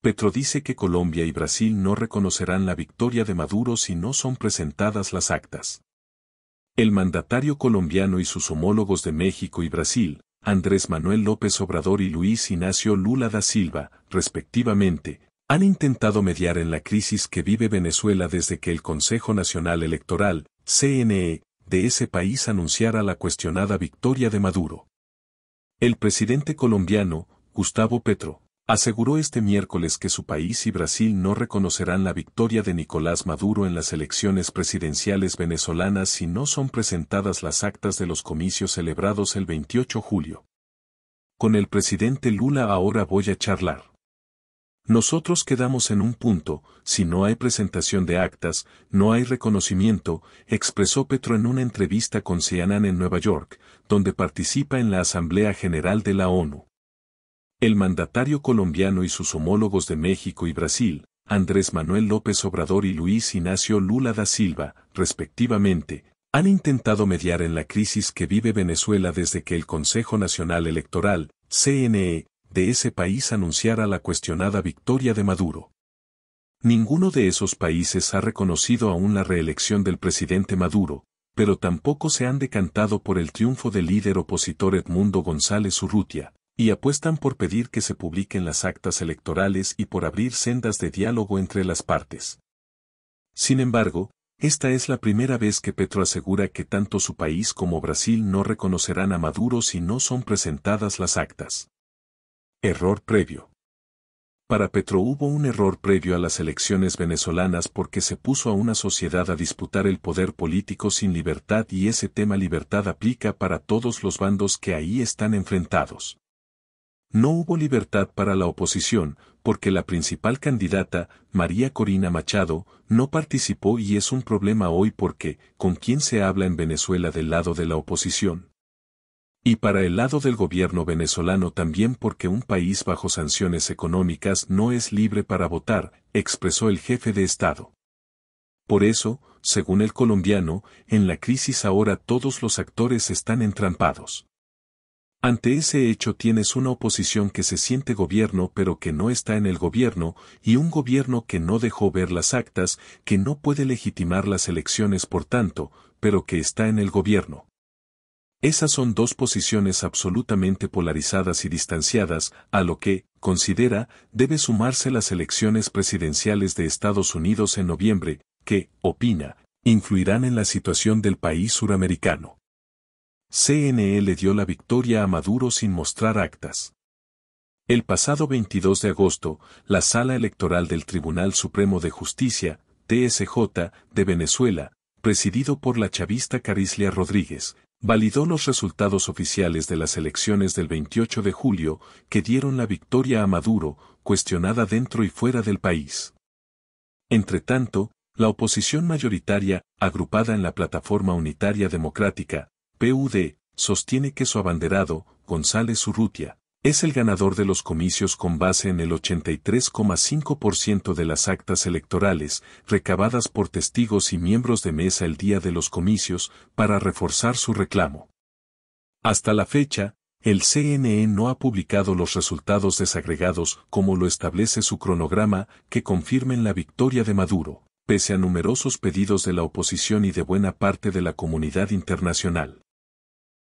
Petro dice que Colombia y Brasil no reconocerán la victoria de Maduro si no son presentadas las actas. El mandatario colombiano y sus homólogos de México y Brasil, Andrés Manuel López Obrador y Luis Ignacio Lula da Silva, respectivamente, han intentado mediar en la crisis que vive Venezuela desde que el Consejo Nacional Electoral, CNE, de ese país anunciara la cuestionada victoria de Maduro. El presidente colombiano, Gustavo Petro, aseguró este miércoles que su país y Brasil no reconocerán la victoria de Nicolás Maduro en las elecciones presidenciales venezolanas si no son presentadas las actas de los comicios celebrados el 28 de julio. Con el presidente Lula ahora voy a charlar. Nosotros quedamos en un punto, si no hay presentación de actas, no hay reconocimiento, expresó Petro en una entrevista con CNN en Nueva York, donde participa en la Asamblea General de la ONU. El mandatario colombiano y sus homólogos de México y Brasil, Andrés Manuel López Obrador y Luis Ignacio Lula da Silva, respectivamente, han intentado mediar en la crisis que vive Venezuela desde que el Consejo Nacional Electoral, CNE, de ese país anunciara la cuestionada victoria de Maduro. Ninguno de esos países ha reconocido aún la reelección del presidente Maduro, pero tampoco se han decantado por el triunfo del líder opositor Edmundo González Urrutia, y apuestan por pedir que se publiquen las actas electorales y por abrir sendas de diálogo entre las partes. Sin embargo, esta es la primera vez que Petro asegura que tanto su país como Brasil no reconocerán a Maduro si no son presentadas las actas. Error previo. Para Petro hubo un error previo a las elecciones venezolanas porque se puso a una sociedad a disputar el poder político sin libertad y ese tema libertad aplica para todos los bandos que ahí están enfrentados. No hubo libertad para la oposición, porque la principal candidata, María Corina Machado, no participó y es un problema hoy porque, ¿con quién se habla en Venezuela del lado de la oposición? Y para el lado del gobierno venezolano también porque un país bajo sanciones económicas no es libre para votar, expresó el jefe de Estado. Por eso, según el colombiano, en la crisis ahora todos los actores están entrampados. Ante ese hecho tienes una oposición que se siente gobierno pero que no está en el gobierno, y un gobierno que no dejó ver las actas, que no puede legitimar las elecciones por tanto, pero que está en el gobierno. Esas son dos posiciones absolutamente polarizadas y distanciadas, a lo que, considera, debe sumarse las elecciones presidenciales de Estados Unidos en noviembre, que, opina, influirán en la situación del país suramericano. CNE le dio la victoria a Maduro sin mostrar actas. El pasado 22 de agosto, la Sala Electoral del Tribunal Supremo de Justicia, TSJ, de Venezuela, presidido por la chavista Carlisle Rodríguez, validó los resultados oficiales de las elecciones del 28 de julio, que dieron la victoria a Maduro, cuestionada dentro y fuera del país. Entretanto, la oposición mayoritaria, agrupada en la Plataforma Unitaria Democrática, PUD, sostiene que su abanderado, González Urrutia, es el ganador de los comicios con base en el 83,5% de las actas electorales recabadas por testigos y miembros de mesa el día de los comicios para reforzar su reclamo. Hasta la fecha, el CNE no ha publicado los resultados desagregados como lo establece su cronograma que confirmen la victoria de Maduro, pese a numerosos pedidos de la oposición y de buena parte de la comunidad internacional.